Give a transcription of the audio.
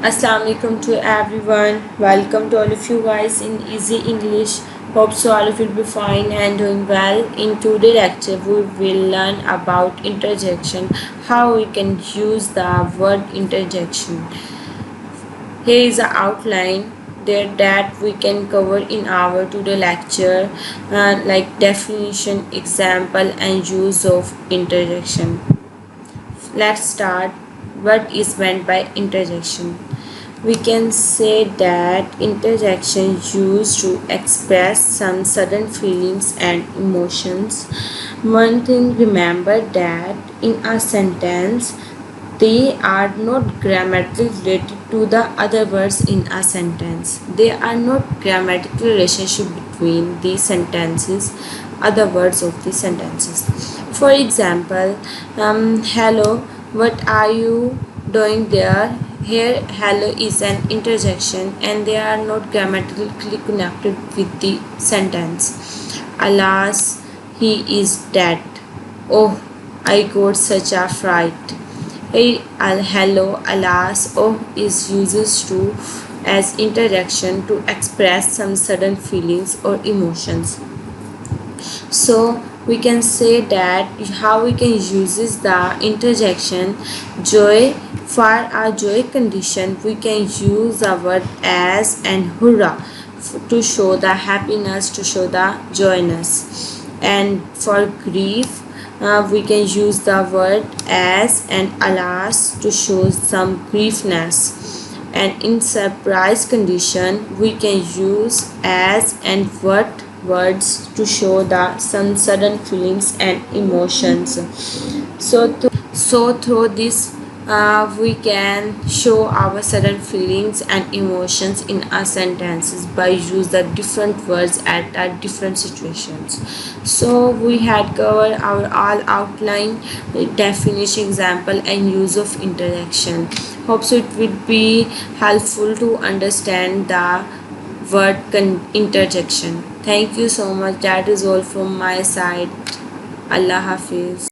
Assalamu alaikum to everyone. Welcome to all of you guys in Easy English. Hope so all of you will be fine and doing well. In today's lecture, we will learn about interjection, how we can use the word interjection. Here is an outline there that we can cover in our today lecture, like definition, example, and use of interjection. Let's start. What is meant by interjection? We can say that interjection used to express some sudden feelings and emotions. One thing, remember that in a sentence they are not grammatically related to the other words in a sentence. There are not grammatical relationship between the sentences, other words of the sentences. For example, hello, what are you doing there? Here, hello is an interjection and they are not grammatically connected with the sentence. Alas, he is dead. Oh, I got such a fright. Hey, hello, alas, oh is used to as interjection to express some sudden feelings or emotions. So we can say that how we can use the interjection joy. For a joy condition, we can use the word as and hurrah to show the happiness, to show the joyness. And for grief, we can use the word as and alas to show some griefness. And in surprise condition, we can use as and what words to show the some sudden feelings and emotions. So through this we can show our sudden feelings and emotions in our sentences by use the different words at different situations. So we had covered our all outline, definition, example, and use of interjection. Hope so it would be helpful to understand the word interjection. Thank you so much. That is all from my side. Allah Hafiz.